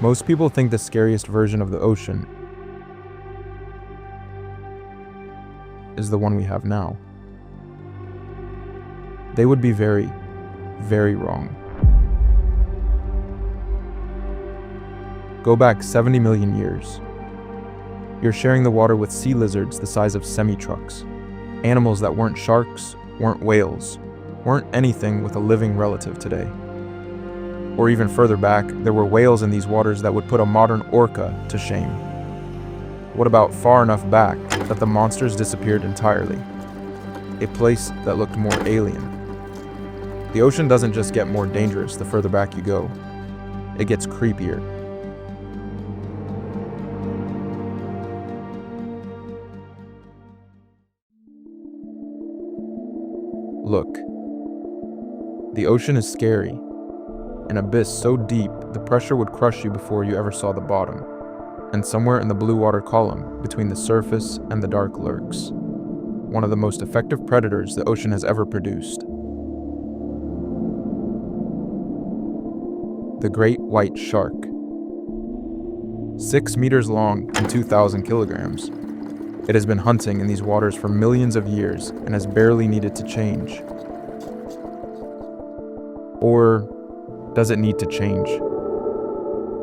Most people think the scariest version of the ocean is the one we have now. They would be very, very wrong. Go back 70 million years. You're sharing the water with sea lizards the size of semi-trucks, animals that weren't sharks, weren't whales, weren't anything with a living relative today. Or even further back, there were whales in these waters that would put a modern orca to shame. What about far enough back that the monsters disappeared entirely? A place that looked more alien. The ocean doesn't just get more dangerous the further back you go, it gets creepier. Look, the ocean is scary. An abyss so deep, the pressure would crush you before you ever saw the bottom. And somewhere in the blue water column, between the surface and the dark lurks, one of the most effective predators the ocean has ever produced. The great white shark. 6 meters long and 2,000 kilograms. It has been hunting in these waters for millions of years and has barely needed to change. Or does it need to change?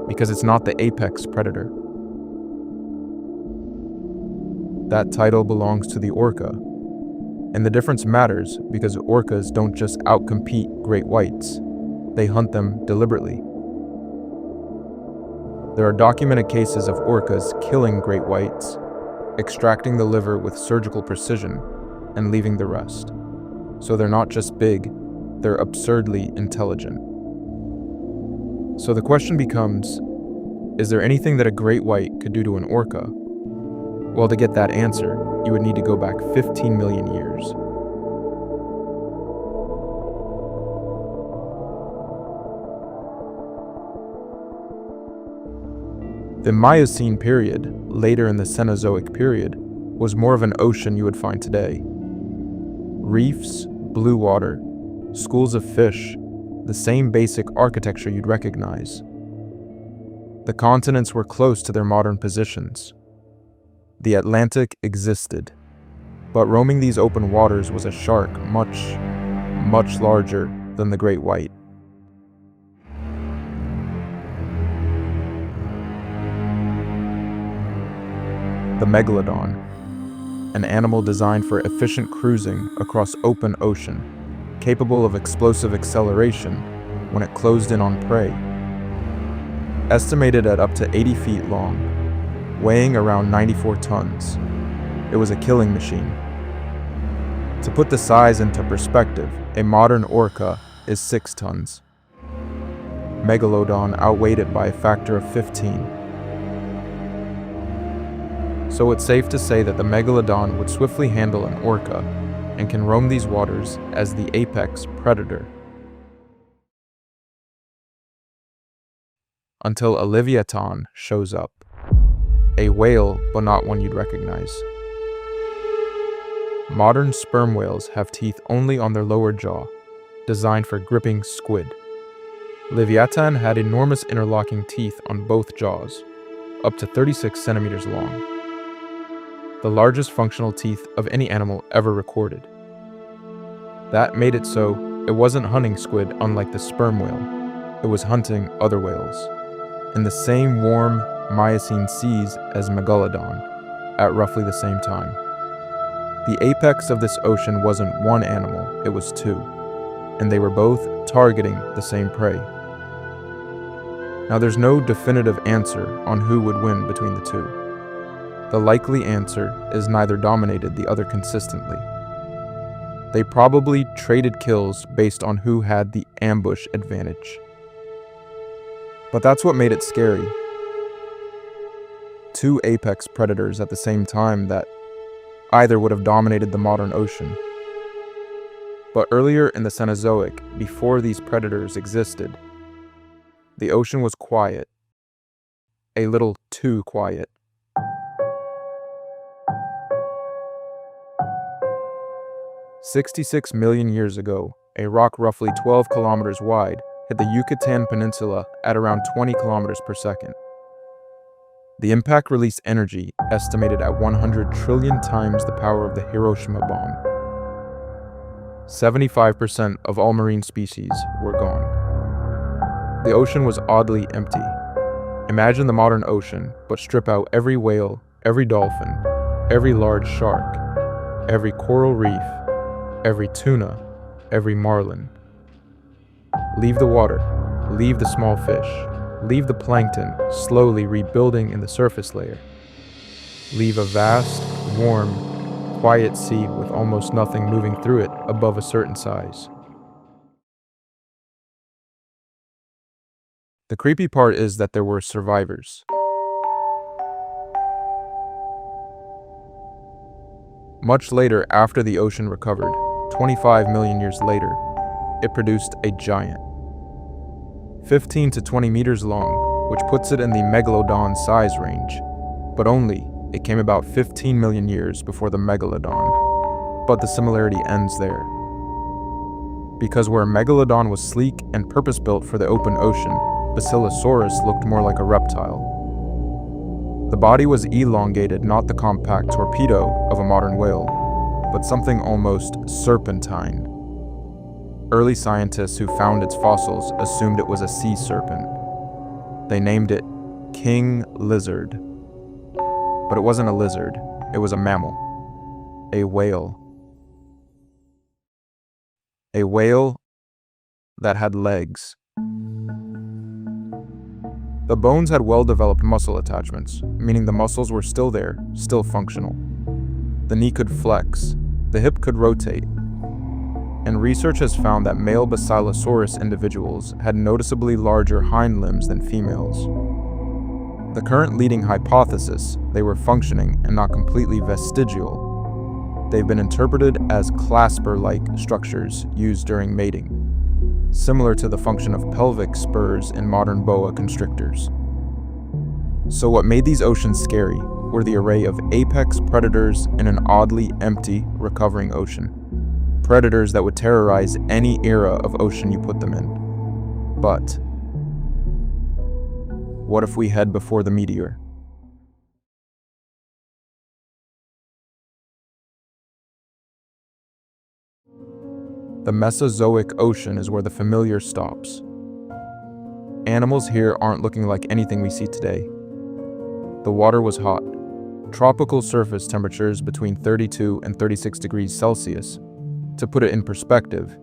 Because it's not the apex predator. That title belongs to the orca. And the difference matters because orcas don't just outcompete great whites. They hunt them deliberately. There are documented cases of orcas killing great whites, extracting the liver with surgical precision, and leaving the rest. So they're not just big, they're absurdly intelligent. So the question becomes, is there anything that a great white could do to an orca? Well, to get that answer, you would need to go back 15 million years. The Miocene period, later in the Cenozoic period, was more of an ocean you would find today. Reefs, blue water, schools of fish, the same basic architecture you'd recognize. The continents were close to their modern positions. The Atlantic existed, but roaming these open waters was a shark much, much larger than the great white. The megalodon, an animal designed for efficient cruising across open ocean, capable of explosive acceleration when it closed in on prey. Estimated at up to 80 feet long, weighing around 94 tons, it was a killing machine. To put the size into perspective, a modern orca is 6 tons. Megalodon outweighed it by a factor of 15. So it's safe to say that the megalodon would swiftly handle an orca and can roam these waters as the apex predator. Until a leviathan shows up. A whale, but not one you'd recognize. Modern sperm whales have teeth only on their lower jaw, designed for gripping squid. Leviathan had enormous interlocking teeth on both jaws, up to 36 centimeters long. The largest functional teeth of any animal ever recorded. That made it so it wasn't hunting squid unlike the sperm whale, it was hunting other whales, in the same warm Miocene seas as Megalodon, at roughly the same time. The apex of this ocean wasn't one animal, it was two, and they were both targeting the same prey. Now there's no definitive answer on who would win between the two. The likely answer is neither dominated the other consistently. They probably traded kills based on who had the ambush advantage. But that's what made it scary. Two apex predators at the same time that either would have dominated the modern ocean. But earlier in the Cenozoic, before these predators existed, the ocean was quiet. A little too quiet. "66 million years ago, a rock roughly 12 kilometers wide hit the Yucatan Peninsula at around 20 kilometers per second. The impact released energy estimated at 100 trillion times the power of the Hiroshima bomb. 75% of all marine species were gone. The ocean was oddly empty. Imagine the modern ocean, but strip out every whale, every dolphin, every large shark, every coral reef, every tuna, every marlin. Leave the water, leave the small fish, leave the plankton slowly rebuilding in the surface layer. Leave a vast, warm, quiet sea with almost nothing moving through it above a certain size. The creepy part is that there were survivors. Much later, after the ocean recovered, 25 million years later, it produced a giant. 15 to 20 meters long, which puts it in the megalodon size range, but only it came about 15 million years before the megalodon. But the similarity ends there. Because where megalodon was sleek and purpose-built for the open ocean, Basilosaurus looked more like a reptile. The body was elongated, not the compact torpedo of a modern whale, but something almost serpentine. Early scientists who found its fossils assumed it was a sea serpent. They named it king lizard. But it wasn't a lizard, it was a mammal. A whale. A whale that had legs. The bones had well-developed muscle attachments, meaning the muscles were still there, still functional. The knee could flex, the hip could rotate, and research has found that male Basilosaurus individuals had noticeably larger hind limbs than females. The current leading hypothesis, they were functioning and not completely vestigial. They've been interpreted as clasper-like structures used during mating, similar to the function of pelvic spurs in modern boa constrictors. So what made these oceans scary were the array of apex predators in an oddly empty, recovering ocean. Predators that would terrorize any era of ocean you put them in. But what if we head before the meteor? The Mesozoic Ocean is where the familiar stops. Animals here aren't looking like anything we see today. The water was hot. Tropical surface temperatures between 32 and 36 degrees Celsius. To put it in perspective,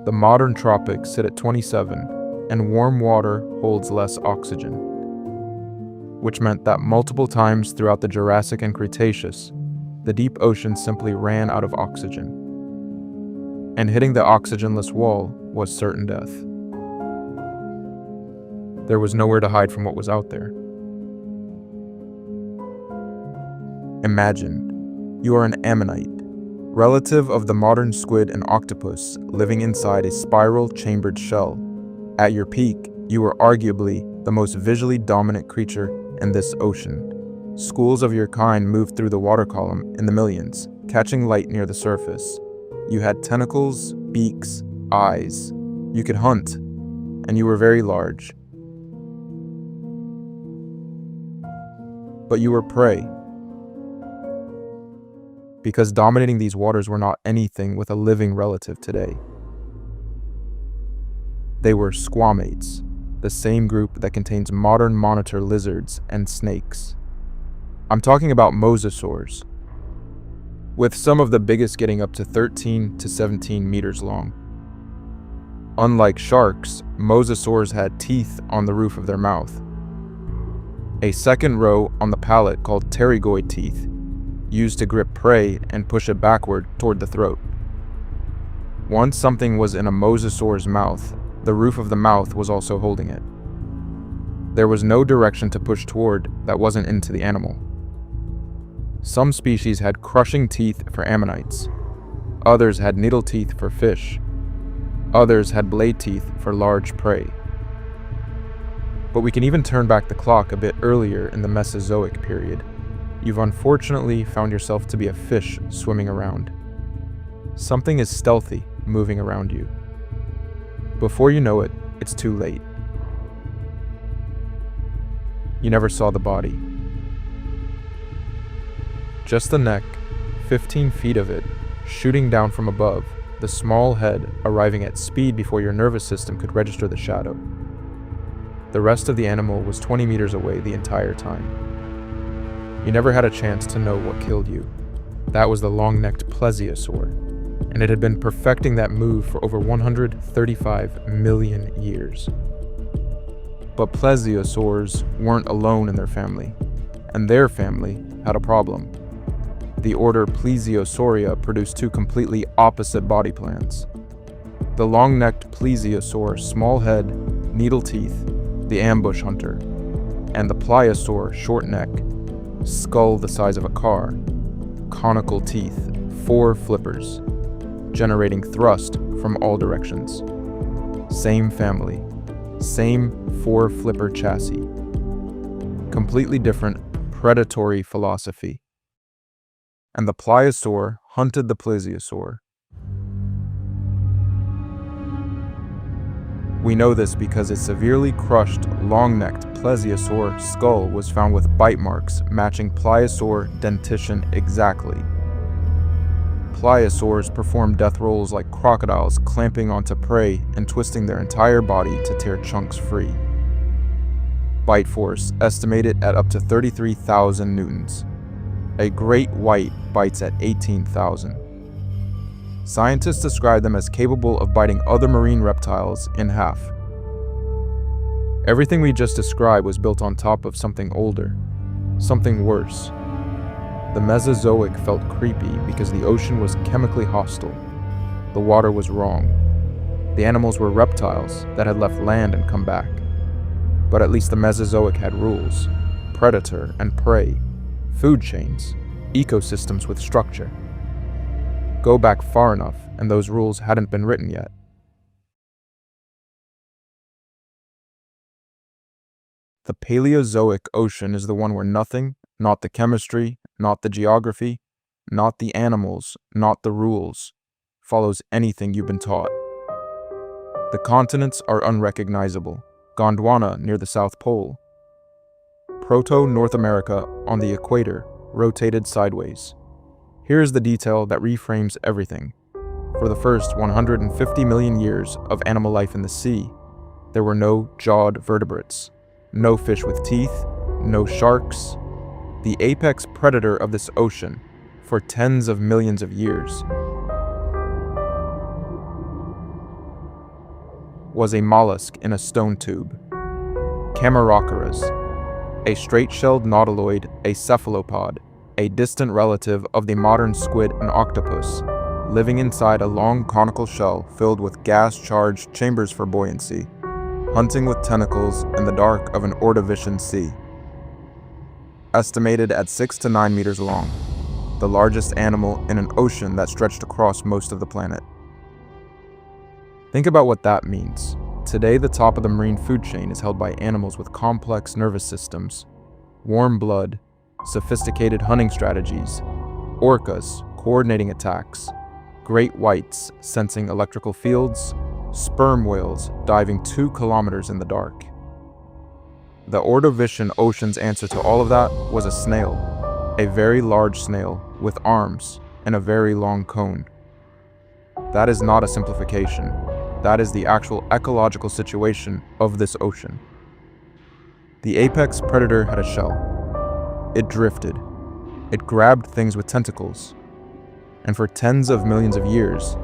the modern tropics sit at 27, and warm water holds less oxygen, which meant that multiple times throughout the Jurassic and Cretaceous, the deep ocean simply ran out of oxygen. And hitting the oxygenless wall was certain death. There was nowhere to hide from what was out there. Imagine, you are an ammonite, relative of the modern squid and octopus living inside a spiral chambered shell. At your peak, you were arguably the most visually dominant creature in this ocean. Schools of your kind moved through the water column in the millions, catching light near the surface. You had tentacles, beaks, eyes. You could hunt, and you were very large. But you were prey. Because dominating these waters were not anything with a living relative today. They were squamates, the same group that contains modern monitor lizards and snakes. I'm talking about mosasaurs, with some of the biggest getting up to 13 to 17 meters long. Unlike sharks, mosasaurs had teeth on the roof of their mouth. A second row on the palate called pterygoid teeth, used to grip prey and push it backward toward the throat. Once something was in a mosasaur's mouth, the roof of the mouth was also holding it. There was no direction to push toward that wasn't into the animal. Some species had crushing teeth for ammonites. Others had needle teeth for fish. Others had blade teeth for large prey. But we can even turn back the clock a bit earlier in the Mesozoic period. You've unfortunately found yourself to be a fish swimming around. Something is stealthy moving around you. Before you know it, it's too late. You never saw the body. Just the neck, 15 feet of it, shooting down from above, the small head arriving at speed before your nervous system could register the shadow. The rest of the animal was 20 meters away the entire time. You never had a chance to know what killed you. That was the long-necked plesiosaur, and it had been perfecting that move for over 135 million years. But plesiosaurs weren't alone in their family, and their family had a problem. The order Plesiosauria produced two completely opposite body plans. The long-necked plesiosaur, small head, needle teeth, the ambush hunter, and the pliosaur, short neck, skull the size of a car, conical teeth, 4 flippers, generating thrust from all directions. Same family, same 4-flipper chassis. Completely different predatory philosophy. And the pliosaur hunted the plesiosaur. We know this because a severely crushed, long-necked plesiosaur skull was found with bite marks matching pliosaur dentition exactly. Pliosaurs perform death rolls like crocodiles, clamping onto prey and twisting their entire body to tear chunks free. Bite force estimated at up to 33,000 newtons. A great white bites at 18,000. Scientists describe them as capable of biting other marine reptiles in half. Everything we just described was built on top of something older, something worse. The Mesozoic felt creepy because the ocean was chemically hostile. The water was wrong. The animals were reptiles that had left land and come back. But at least the Mesozoic had rules: predator and prey, food chains, ecosystems with structure. Go back far enough, and those rules hadn't been written yet. The Paleozoic ocean is the one where nothing, not the chemistry, not the geography, not the animals, not the rules, follows anything you've been taught. The continents are unrecognizable. Gondwana near the South Pole. Proto-North America on the equator rotated sideways. Here is the detail that reframes everything. For the first 150 million years of animal life in the sea, there were no jawed vertebrates, no fish with teeth, no sharks. The apex predator of this ocean, for tens of millions of years, was a mollusk in a stone tube. Camaracaras, a straight-shelled nautiloid, a cephalopod, a distant relative of the modern squid and octopus, living inside a long conical shell filled with gas-charged chambers for buoyancy, hunting with tentacles in the dark of an Ordovician sea. Estimated at 6 to 9 meters long, the largest animal in an ocean that stretched across most of the planet. Think about what that means. Today, the top of the marine food chain is held by animals with complex nervous systems, warm blood, sophisticated hunting strategies, orcas coordinating attacks, great whites sensing electrical fields, sperm whales diving 2 kilometers in the dark. The Ordovician Ocean's answer to all of that was a snail, a very large snail with arms and a very long cone. That is not a simplification. That is the actual ecological situation of this ocean. The apex predator had a shell. It drifted. It grabbed things with tentacles. And for tens of millions of years,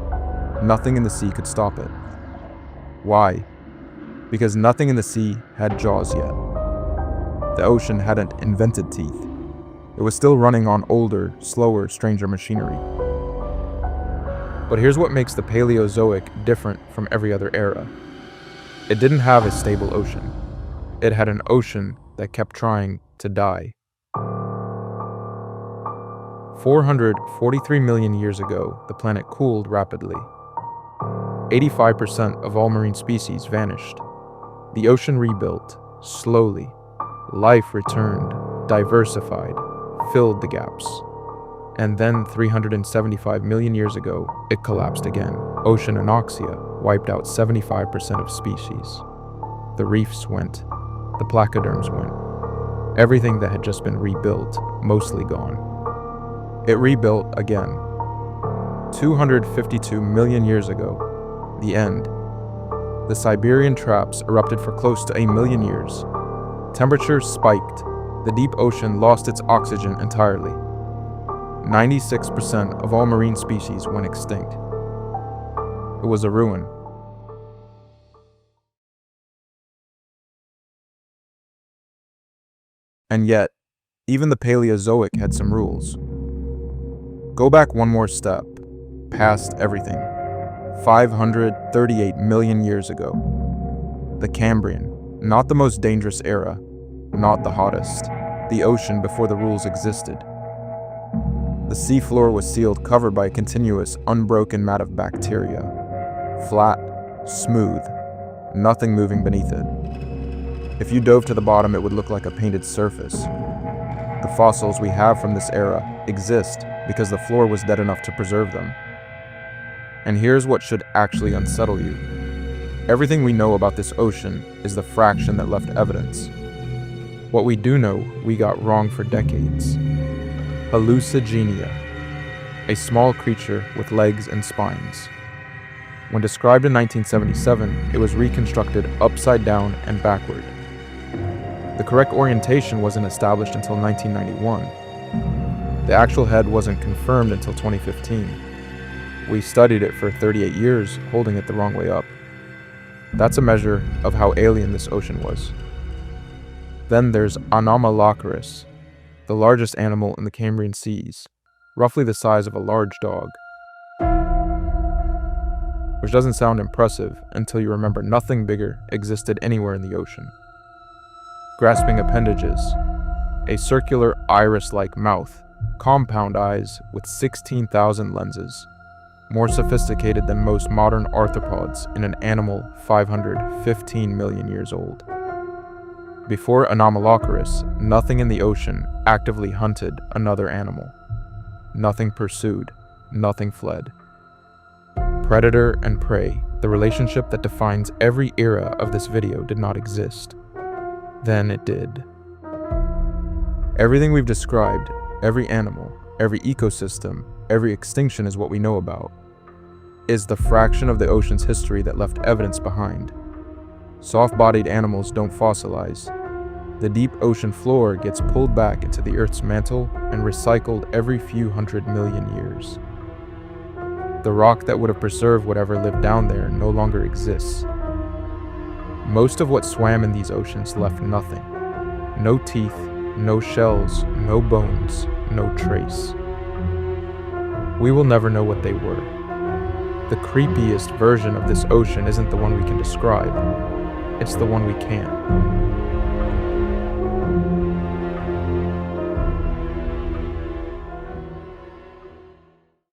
nothing in the sea could stop it. Why? Because nothing in the sea had jaws yet. The ocean hadn't invented teeth. It was still running on older, slower, stranger machinery. But here's what makes the Paleozoic different from every other era. It didn't have a stable ocean. It had an ocean that kept trying to die. 443 million years ago, the planet cooled rapidly. 85% of all marine species vanished. The ocean rebuilt, slowly. Life returned, diversified, filled the gaps. And then 375 million years ago, it collapsed again. Ocean anoxia, wiped out 75% of species. The reefs went. The placoderms went. Everything that had just been rebuilt, mostly gone. It rebuilt again. 252 million years ago, the end. The Siberian traps erupted for close to 1 million years. Temperatures spiked. The deep ocean lost its oxygen entirely. 96% of all marine species went extinct. It was a ruin. And yet, even the Paleozoic had some rules. Go back one more step, past everything. 538 million years ago. The Cambrian, not the most dangerous era, not the hottest, the ocean before the rules existed. The seafloor was sealed, covered by a continuous, unbroken mat of bacteria. Flat, smooth, nothing moving beneath it. If you dove to the bottom, it would look like a painted surface. The fossils we have from this era exist because the floor was dead enough to preserve them. And here's what should actually unsettle you. Everything we know about this ocean is the fraction that left evidence. What we do know, we got wrong for decades. Hallucigenia, a small creature with legs and spines. When described in 1977, it was reconstructed upside down and backward. The correct orientation wasn't established until 1991. The actual head wasn't confirmed until 2015. We studied it for 38 years, holding it the wrong way up. That's a measure of how alien this ocean was. Then there's Anomalocaris, the largest animal in the Cambrian seas, roughly the size of a large dog. Which doesn't sound impressive until you remember nothing bigger existed anywhere in the ocean. Grasping appendages, a circular iris-like mouth, compound eyes with 16,000 lenses, more sophisticated than most modern arthropods in an animal 515 million years old. Before Anomalocaris, nothing in the ocean actively hunted another animal. Nothing pursued, nothing fled. Predator and prey, the relationship that defines every era of this video, did not exist. Then it did. Everything we've described, every animal, every ecosystem, every extinction is what we know about, is the fraction of the ocean's history that left evidence behind. Soft-bodied animals don't fossilize. The deep ocean floor gets pulled back into the Earth's mantle and recycled every few 100 million years. The rock that would have preserved whatever lived down there no longer exists. Most of what swam in these oceans left nothing. No teeth, no shells, no bones, no trace. We will never know what they were. The creepiest version of this ocean isn't the one we can describe. It's the one we can't.